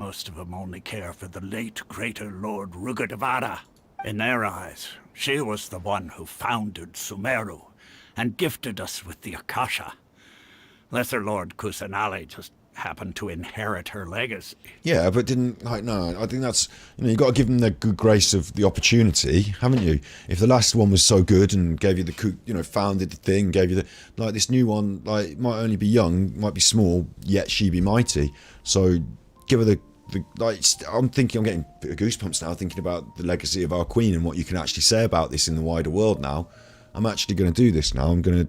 Most of them only care for the late greater Lord Rugardevara. In their eyes, she was the one who founded Sumeru and gifted us with the Akasha. Lesser Lord Kusanali just happened to inherit her legacy. Yeah, but didn't, like, no, I think that's, you've got to give them the good grace of the opportunity, haven't you? If the last one was so good and gave you the, founded the thing, gave you the, like, this new one, like, might only be young, might be small, yet she be mighty. So give her the like, I'm getting goosebumps now thinking about the legacy of our queen and what you can actually say about this in the wider world now. I'm actually going to do this now. I'm going to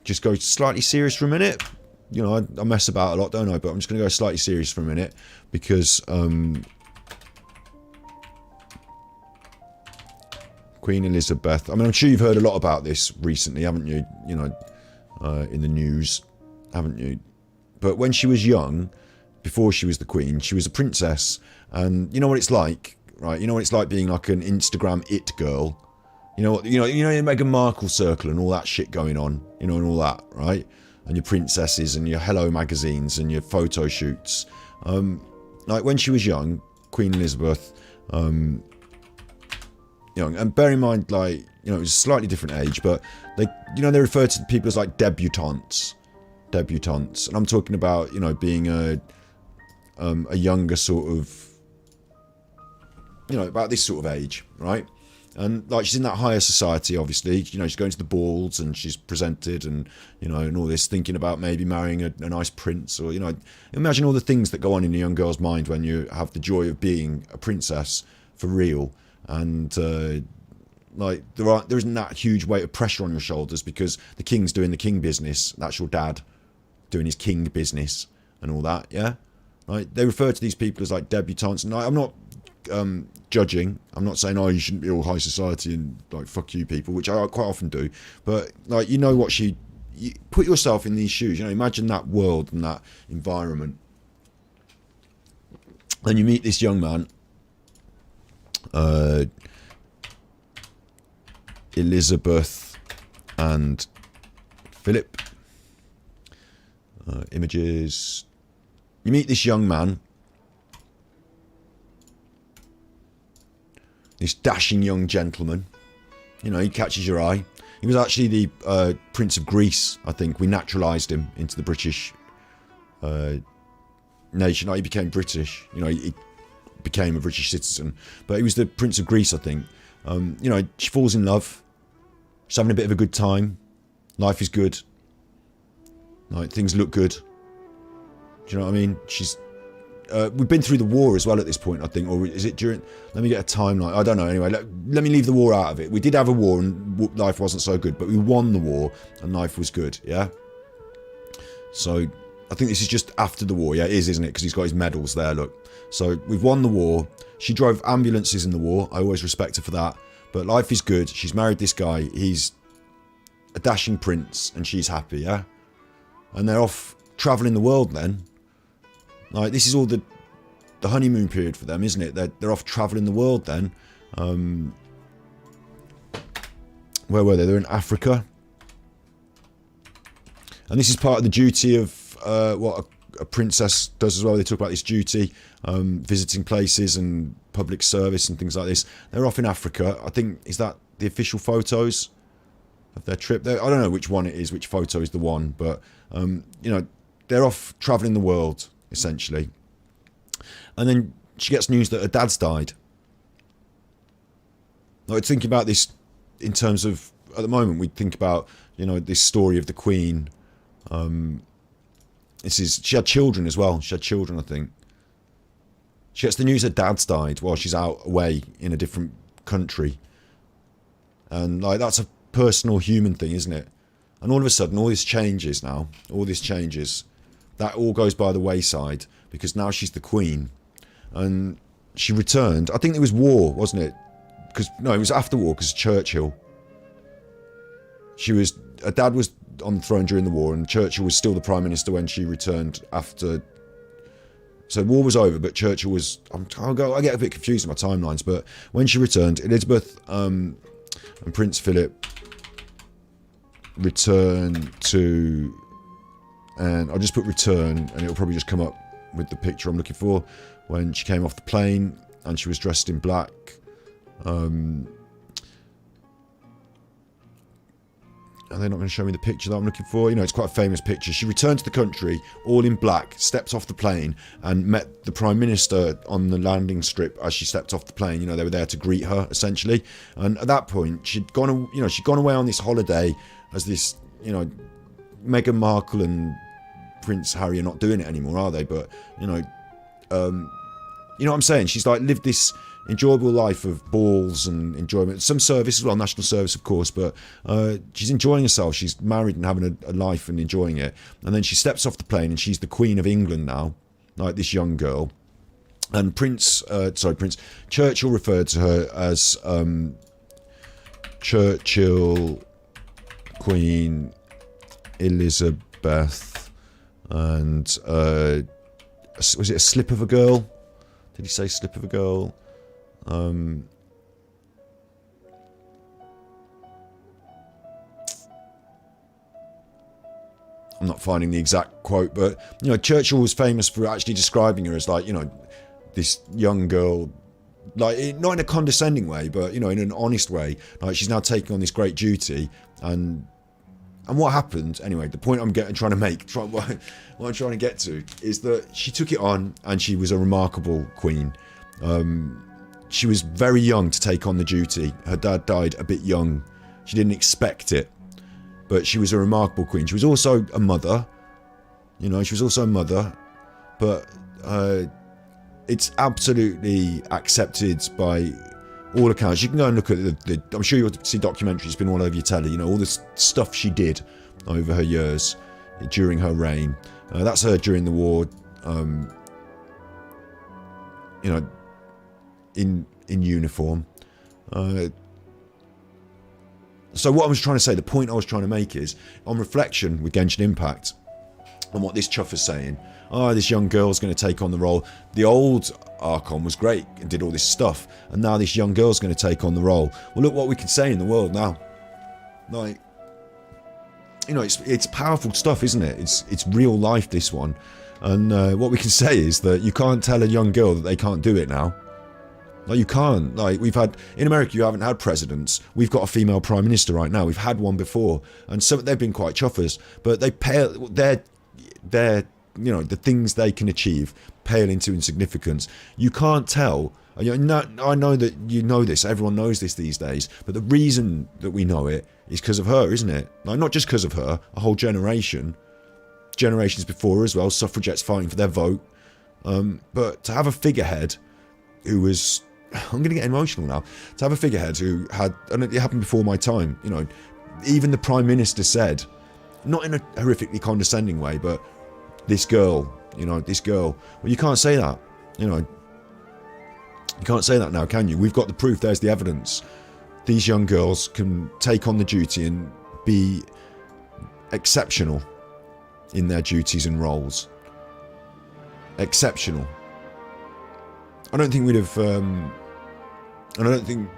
just go slightly serious for a minute. I mess about a lot, don't I? But I'm just going to go slightly serious for a minute because Queen Elizabeth. I mean, I'm sure you've heard a lot about this recently, haven't you? In the news, haven't you? But when she was young, before she was the Queen, she was a princess, and you know what it's like, right? You know what it's like being like an Instagram it girl. You know Meghan Markle circle and all that shit going on, and all that, right? And your princesses and your Hello magazines and your photo shoots. Like when she was young, Queen Elizabeth, young, and bear in mind, like, it was a slightly different age, but they refer to people as like debutantes, and I'm talking about, being a younger sort of, about this sort of age, right? And like she's in that higher society, obviously. She's going to the balls and she's presented, and and all this, thinking about maybe marrying a nice prince, or imagine all the things that go on in a young girl's mind when you have the joy of being a princess for real. And like there isn't that huge weight of pressure on your shoulders because the king's doing the king business. That's your dad doing his king business and all that, yeah. Right? They refer to these people as like debutantes, and I'm not judging. I'm not saying, you shouldn't be all high society and like fuck you people, which I quite often do. But like, you put yourself in these shoes. Imagine that world and that environment. Then you meet this young man, Elizabeth and Philip. Images. You meet this young man, this dashing young gentleman. He catches your eye. He was actually the Prince of Greece, I think. We naturalised him into the British nation. He became British. He became a British citizen. But he was the Prince of Greece, I think. She falls in love. She's having a bit of a good time. Life is good. Like, things look good. Do you know what I mean? We've been through the war as well at this point, I think, or is it during? Let me get a timeline. I don't know. Anyway, let me leave the war out of it. We did have a war and life wasn't so good, but we won the war and life was good. Yeah. So I think this is just after the war. Yeah, it is, isn't it? Because he's got his medals there. Look. So we've won the war. She drove ambulances in the war. I always respect her for that. But life is good. She's married this guy. He's a dashing prince, and she's happy. Yeah. And they're off travelling the world then. Like, this is all the honeymoon period for them, isn't it? They're off travelling the world then. Where were they? They're in Africa. And this is part of the duty of what a princess does as well. They talk about this duty, visiting places and public service and things like this. They're off in Africa. I think, is that the official photos of their trip? I don't know which one it is, which photo is the one, but they're off travelling the world, essentially. And then she gets news that her dad's died. Like, thinking about this in terms of, at the moment, we think about, this story of the Queen. She had children as well. She had children, I think. She gets the news her dad's died while she's out away in a different country. And like, that's a personal human thing, isn't it? And all of a sudden, all this changes now. All this changes. That all goes by the wayside because now she's the Queen. And she returned. I think it was war, wasn't it? No, it was after war because Churchill. Her dad was on the throne during the war, and Churchill was still the Prime Minister when she returned after. So war was over, but Churchill was. I get a bit confused in my timelines, but when she returned, Elizabeth and Prince Philip return to, and I'll just put return, and it'll probably just come up with the picture I'm looking for. when she came off the plane and she was dressed in black. Are they not going to show me the picture that I'm looking for? You know, it's quite a famous picture. She returned to the country, all in black, stepped off the plane and met the Prime Minister on the landing strip as she stepped off the plane. You know, they were there to greet her, essentially. And at that point, she'd gone away on this holiday as this, you know, Meghan Markle and Prince Harry are not doing it anymore, are they? But, you know what I'm saying? She's like lived this enjoyable life of balls and enjoyment, some service as well, national service of course, but she's enjoying herself. She's married and having a life and enjoying it, and then she steps off the plane and she's the Queen of England now, like this young girl. And Churchill referred to her as Churchill, Queen Elizabeth, and was it a slip of a girl? Did he say slip of a girl? I'm not finding the exact quote, but you know, Churchill was famous for actually describing her as like, you know, this young girl, like not in a condescending way, but you know, in an honest way. Like she's now taking on this great duty, and what happened anyway? The point what I'm trying to get to is that she took it on, and she was a remarkable queen. She was very young to take on the duty. Her dad died a bit young. She didn't expect it, but she was a remarkable queen. She was also a mother. You know, she was also a mother, but it's absolutely accepted by all accounts. You can go and look at the I'm sure you'll see documentaries. It's been all over your telly. You know, all this stuff she did over her years during her reign. That's her during the war. You know, in uniform. So what I was trying to say, the point I was trying to make is, on reflection with Genshin Impact, and what this chuff is saying, this young girl's going to take on the role. The old Archon was great and did all this stuff, and now this young girl's going to take on the role. Well, look what we can say in the world now. Like, you know, it's powerful stuff, isn't it? It's real life, this one. And what we can say is that you can't tell a young girl that they can't do it now. Like, you can't. Like, we've had in America, you haven't had presidents. We've got a female prime minister right now. We've had one before, and some they've been quite chuffers. But they pale. They're you know, the things they can achieve pale into insignificance. You can't tell. I know that you know this. Everyone knows this these days. But the reason that we know it is because of her, isn't it? Like, not just because of her. A whole generation, generations before her as well. Suffragettes fighting for their vote. But to have a figurehead who was, I'm going to get emotional now. To have a figurehead who had, and it happened before my time. You know, even the Prime Minister said, not in a horrifically condescending way, but this girl, you know, this girl. Well, you can't say that. You know, you can't say that now, can you? We've got the proof. There's the evidence. These young girls can take on the duty and be exceptional in their duties and roles. Exceptional. I don't think we'd have, and I don't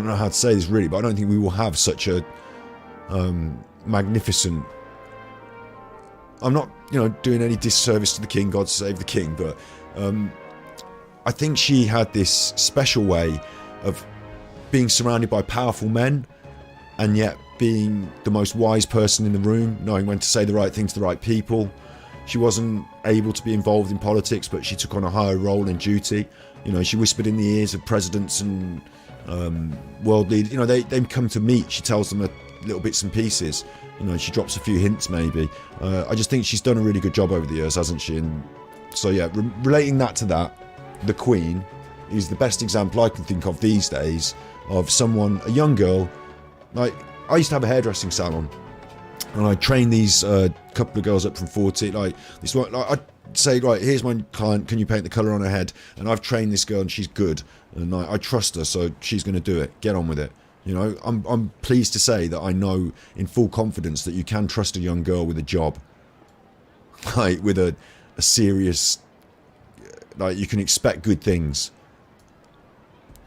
know how to say this really, but I don't think we will have such a magnificent, I'm not, you know, doing any disservice to the king, God save the king, but I think she had this special way of being surrounded by powerful men and yet being the most wise person in the room, knowing when to say the right thing to the right people. She wasn't able to be involved in politics, but she took on a higher role and duty. You know, she whispered in the ears of presidents and world leaders. You know, they come to meet. She tells them little bits and pieces. You know, she drops a few hints maybe. I just think she's done a really good job over the years, hasn't she? And so yeah, relating that to that, the Queen is the best example I can think of these days of someone, a young girl. Like, I used to have a hairdressing salon, and I trained these couple of girls up from 40. Like, this one, like, I'd say, right, here's my client. Can you paint the colour on her head? And I've trained this girl, and she's good, and I trust her, so she's going to do it. Get on with it. You know, I'm pleased to say that I know in full confidence that you can trust a young girl with a job, like with a serious, like, you can expect good things.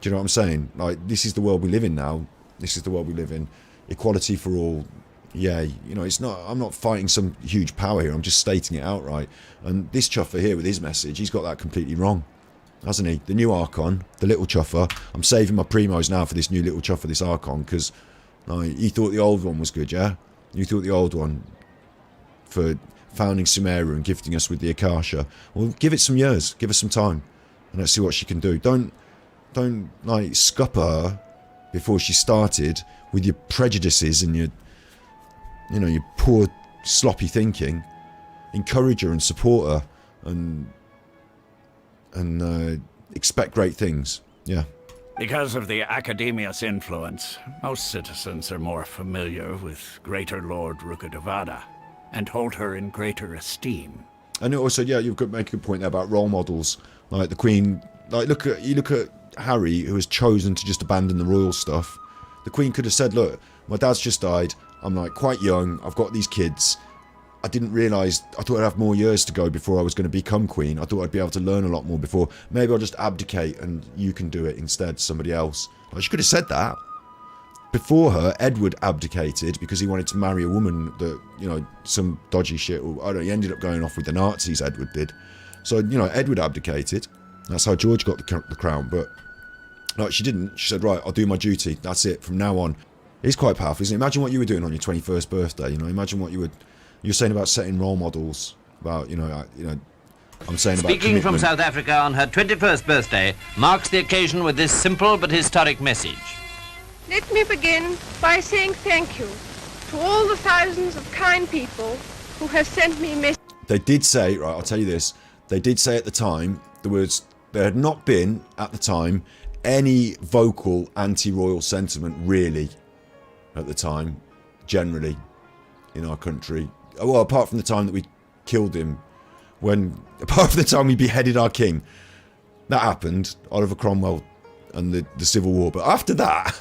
Do you know what I'm saying? Like, this is the world we live in now. This is the world we live in. Equality for all. Yeah, you know, it's not. I'm not fighting some huge power here. I'm just stating it outright. And this chuffer here with his message, he's got that completely wrong. hasn't he? The new Archon, the little chuffer. I'm saving my primos now for this new little chuffer, this Archon, because he thought the old one was good, yeah? You thought the old one for founding Sumeru and gifting us with the Akasha. Well, give it some years, give her some time, and let's see what she can do. Don't like scupper her before she started with your prejudices and your poor sloppy thinking. Encourage her and support her and expect great things. Yeah. Because of the Academia's influence, most citizens are more familiar with Greater Lord Rukkhadevada and hold her in greater esteem. And also, yeah, you've got to make a good point there about role models, like the Queen. Like, look at Harry, who has chosen to just abandon the royal stuff. The Queen could have said, "Look, my dad's just died. I'm like quite young. I've got these kids. I didn't realise. I thought I'd have more years to go before I was going to become Queen. I thought I'd be able to learn a lot more before. Maybe I'll just abdicate and you can do it instead, somebody else." Like, she could have said that. Before her, Edward abdicated because he wanted to marry a woman that, some dodgy shit. Or, I don't know, he ended up going off with the Nazis, Edward did. So, Edward abdicated. That's how George got the crown. But, she didn't. She said, right, I'll do my duty. That's it. From now on. It's quite powerful, isn't it? Imagine what you were doing on your 21st birthday. Imagine what you're saying about setting role models. About, I'm saying about Speaking from commitment. South Africa on her 21st birthday marks the occasion with this simple but historic message. Let me begin by saying thank you to all the thousands of kind people who have sent me messages. They did say, right, I'll tell you this, they did say at the time, there had not been, at the time, any vocal anti-royal sentiment, really, at the time, generally, in our country. Well, apart from the time that we killed him, apart from the time we beheaded our king. That happened, Oliver Cromwell and the Civil War. But after that,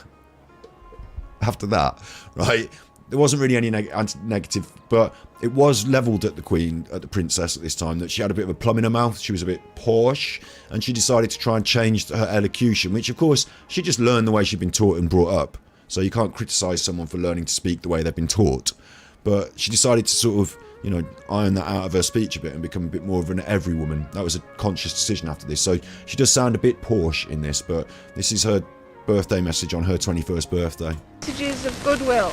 right, there wasn't really any negative, but it was levelled at the Queen, at the Princess at this time, that she had a bit of a plum in her mouth. She was a bit posh, and she decided to try and change her elocution, which, of course, she just learned the way she'd been taught and brought up. So you can't criticise someone for learning to speak the way they've been taught. But she decided to sort of, iron that out of her speech a bit and become a bit more of an every woman. That was a conscious decision after this. So she does sound a bit posh in this, but this is her birthday message on her 21st birthday. Messages of goodwill.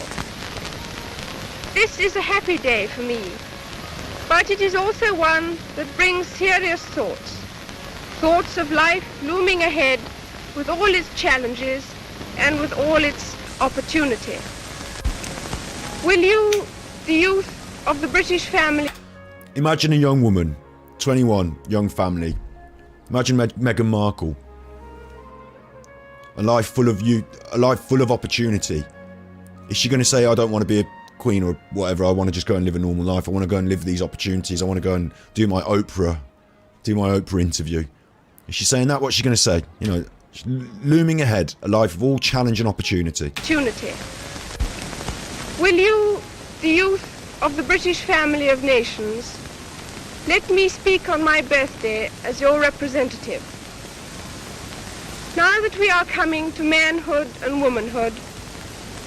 This is a happy day for me, but it is also one that brings serious thoughts. Thoughts of life looming ahead with all its challenges and with all its opportunity. Will you, the youth of the British family... Imagine a young woman, 21, young family. Imagine Meghan Markle. A life full of opportunity. Is she going to say, I don't want to be a queen or whatever, I want to just go and live a normal life, I want to go and live these opportunities, I want to go and do my Oprah interview? Is she saying that? What's she going to say? Looming ahead, a life of all challenge and opportunity. Will you, the youth of the British family of nations, let me speak on my birthday as your representative. Now that we are coming to manhood and womanhood,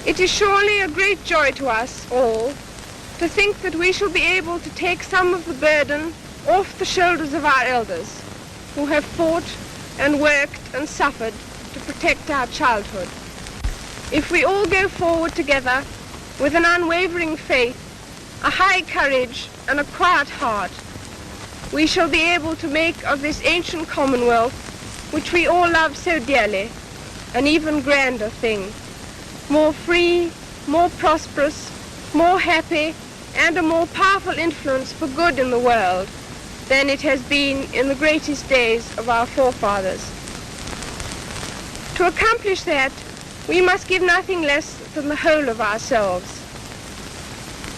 it is surely a great joy to us all to think that we shall be able to take some of the burden off the shoulders of our elders, who have fought and worked and suffered to protect our childhood. If we all go forward together with an unwavering faith, a high courage and a quiet heart, we shall be able to make of this ancient Commonwealth, which we all love so dearly, an even grander thing, more free, more prosperous, more happy, and a more powerful influence for good in the world than it has been in the greatest days of our forefathers. To accomplish that, we must give nothing less than the whole of ourselves.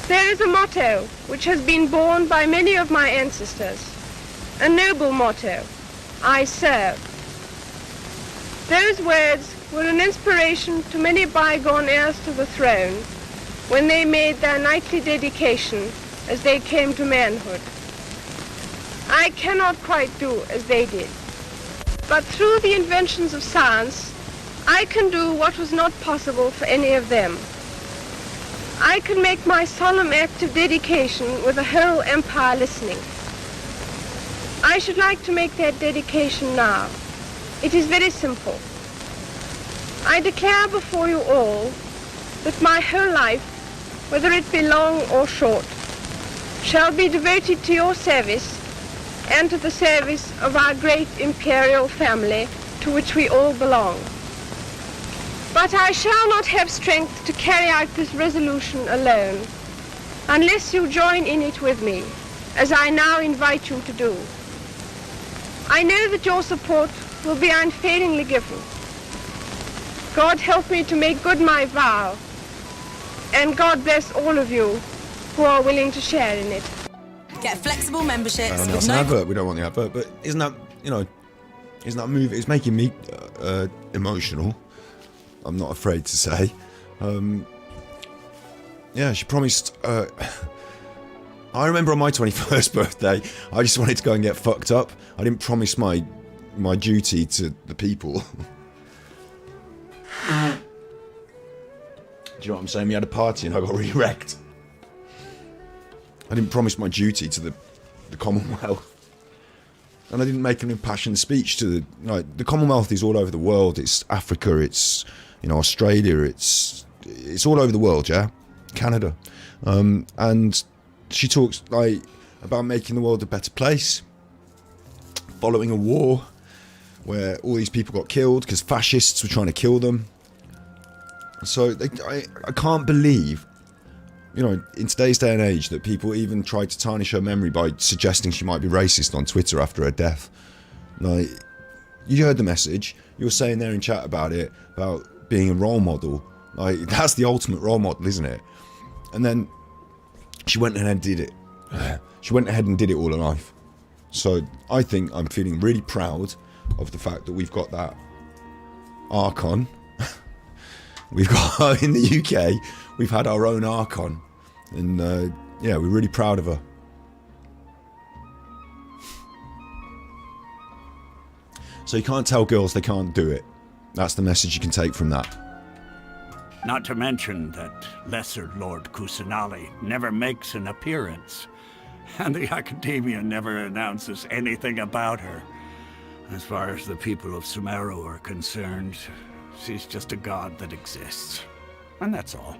There is a motto which has been borne by many of my ancestors, a noble motto, I serve. Those words were an inspiration to many bygone heirs to the throne when they made their knightly dedication as they came to manhood. I cannot quite do as they did, but through the inventions of science, I can do what was not possible for any of them. I can make my solemn act of dedication with the whole empire listening. I I should like to make that dedication now. It is very simple. I declare before you all that my whole life, whether it be long or short, shall be devoted to your service and to the service of our great imperial family to which we all belong. But I shall not have strength to carry out this resolution alone, unless you join in it with me, as I now invite you to do. I know that your support will be unfailingly given. God help me to make good my vow, and God bless all of you who are willing to share in it. Get flexible memberships I don't know, with it's no... an advert. We don't want the advert, but isn't that a movie? It's making me emotional. I'm not afraid to say. Yeah, she promised. I remember on my 21st birthday, I just wanted to go and get fucked up. I didn't promise my duty to the people. Do you know what I'm saying? We had a party and I got really wrecked. I didn't promise my duty to the Commonwealth. And I didn't make an impassioned speech to the Commonwealth is all over the world. It's Africa, it's Australia, it's all over the world, yeah? Canada. And she talks about making the world a better place, following a war where all these people got killed because fascists were trying to kill them. So I can't believe, in today's day and age, that people even tried to tarnish her memory by suggesting she might be racist on Twitter after her death. You heard the message. You were saying there in chat about it, about being a role model. That's the ultimate role model, isn't it? And then she went ahead and did it. She went ahead and did it all her life. So I think I'm feeling really proud of the fact that we've got that Archon. We've got, in the UK, we've had our own Archon. And we're really proud of her. So you can't tell girls they can't do it. That's the message you can take from that. Not to mention that Lesser Lord Kusanali never makes an appearance, and the Academia never announces anything about her. As far as the people of Sumeru are concerned, she's just a god that exists. And that's all.